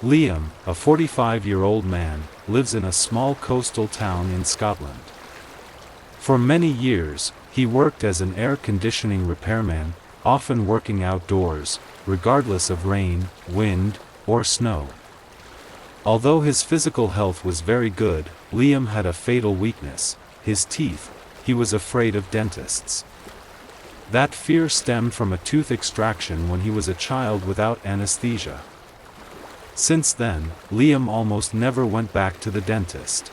Liam, a 45-year-old man, lives in a small coastal town in Scotland. For many years, he worked as an air conditioning repairman, often working outdoors, regardless of rain, wind, or snow. Although his physical health was very good, Liam had a fatal weakness: his teeth. He was afraid of dentists. That fear stemmed from a tooth extraction when he was a child without anesthesia. Since then, Liam almost never went back to the dentist.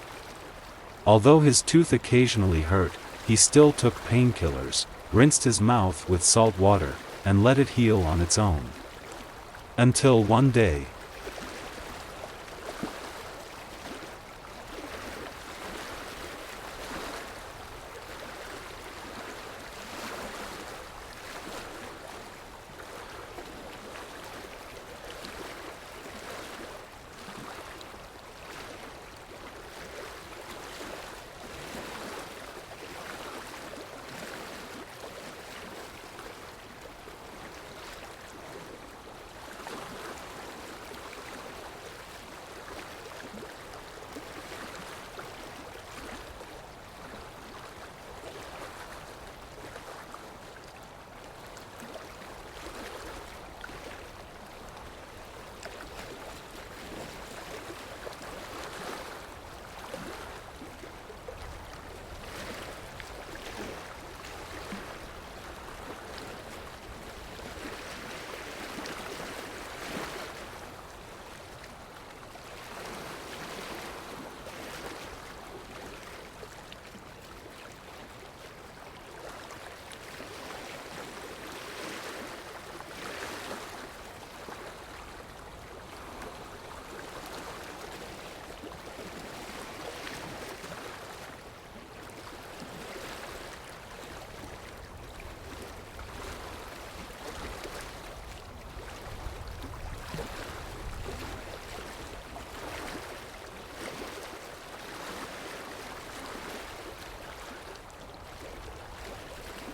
Although his tooth occasionally hurt, he still took painkillers, rinsed his mouth with salt water, and let it heal on its own. Until one day.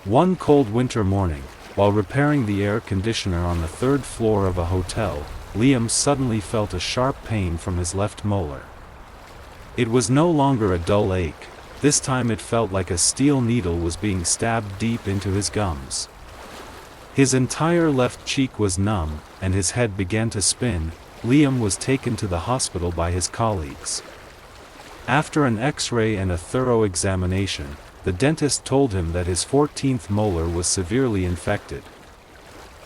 One cold winter morning, while repairing the air conditioner on the third floor of a hotel, Liam suddenly felt a sharp pain from his left molar. It was no longer a dull ache. This time it felt like a steel needle was being stabbed deep into his gums. His entire left cheek was numb, and his head began to spin. Liam was taken to the hospital by his colleagues. After an X-ray and a thorough examination, the dentist told him that his 14th molar was severely infected.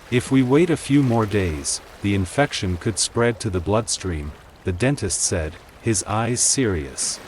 If we wait a few more days, the infection could spread to the bloodstream, the dentist said, his eyes serious.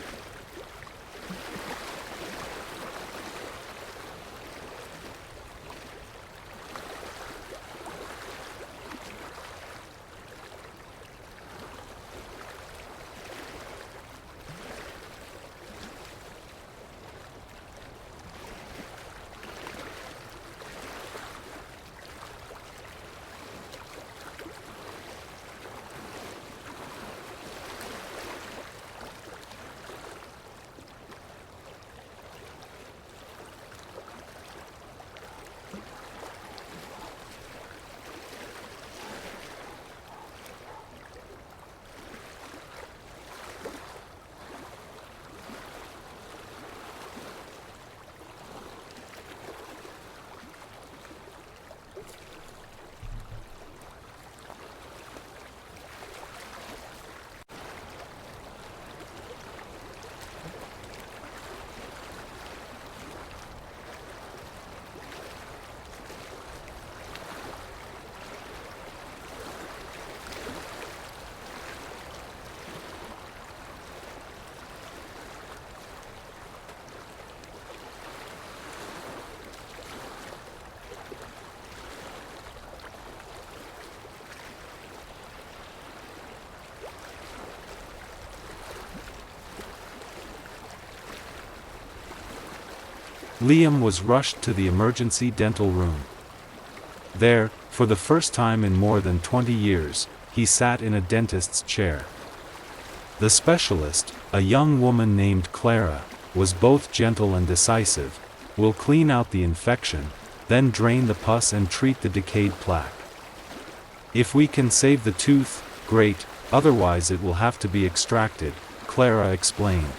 Liam was rushed to the emergency dental room. There, for the first time in more than 20 years, he sat in a dentist's chair. The specialist, a young woman named Clara, was both gentle and decisive. "We'll clean out the infection, then drain the pus and treat the decayed plaque. If we can save the tooth, great, otherwise it will have to be extracted, Clara explained.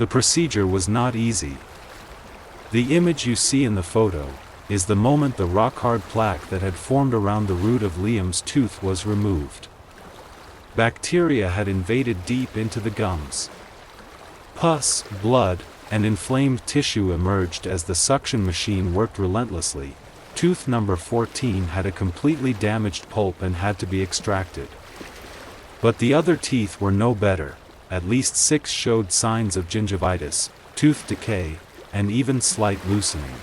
The procedure was not easy. The image you see in the photo is the moment the rock-hard plaque that had formed around the root of Liam's tooth was removed. Bacteria had invaded deep into the gums. Pus, blood, and inflamed tissue emerged as the suction machine worked relentlessly. Tooth number 14 had a completely damaged pulp and had to be extracted. But the other teeth were no better. At least 6 showed signs of gingivitis, tooth decay, and even slight loosening.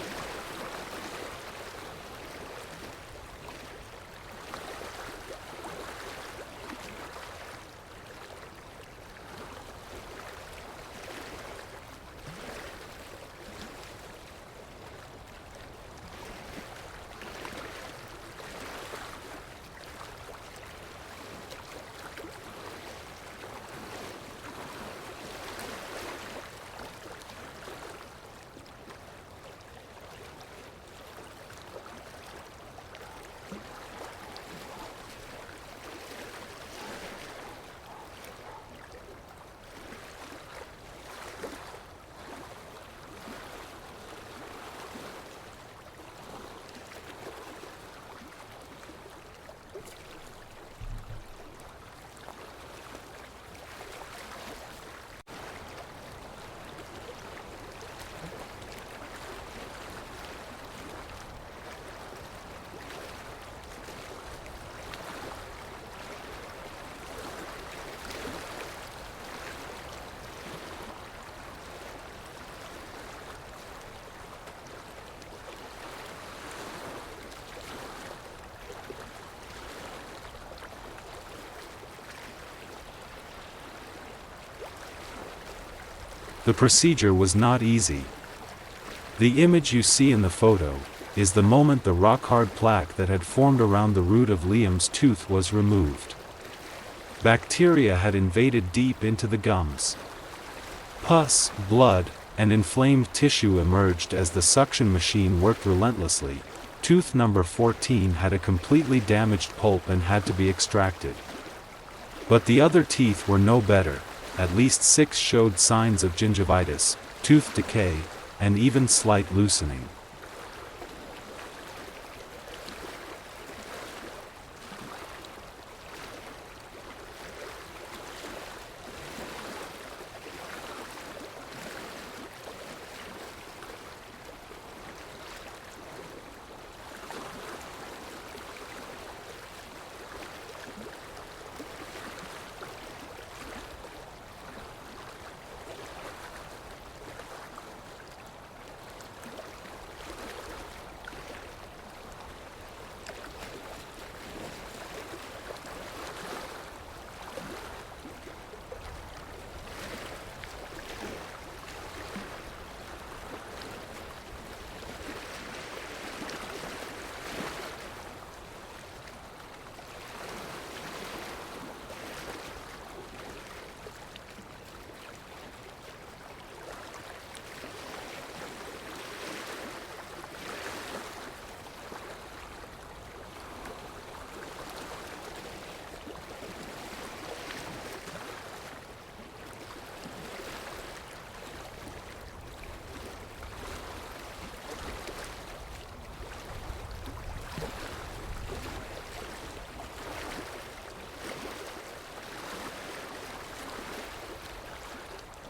The procedure was not easy. The image you see in the photo is the moment the rock-hard plaque that had formed around the root of Liam's tooth was removed. Bacteria had invaded deep into the gums. Pus, blood, and inflamed tissue emerged as the suction machine worked relentlessly. Tooth number 14 had a completely damaged pulp and had to be extracted. But the other teeth were no better. At least 6 showed signs of gingivitis, tooth decay, and even slight loosening.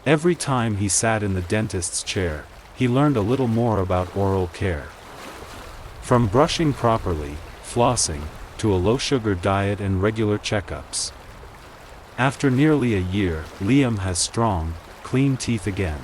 Every time he sat in the dentist's chair, he learned a little more about oral care. From brushing properly, flossing, to a low-sugar diet and regular checkups. After nearly a year, Liam has strong, clean teeth again.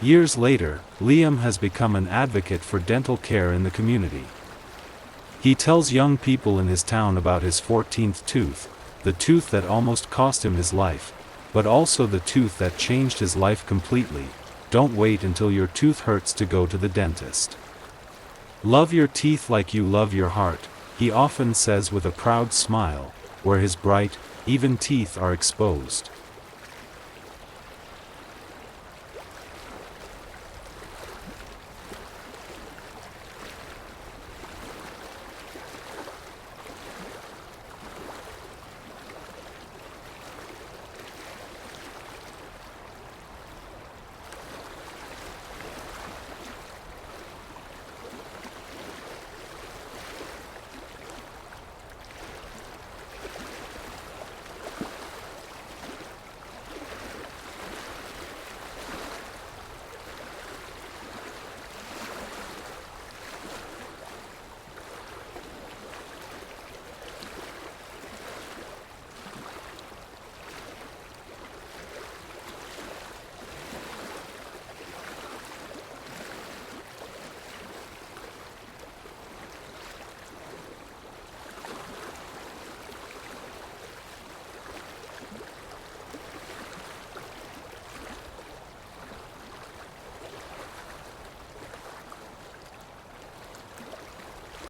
Years later, Liam has become an advocate for dental care in the community. He tells young people in his town about his 14th tooth, the tooth that almost cost him his life, but also the tooth that changed his life completely. Don't wait until your tooth hurts to go to the dentist. Love your teeth like you love your heart, he often says with a proud smile, where his bright, even teeth are exposed.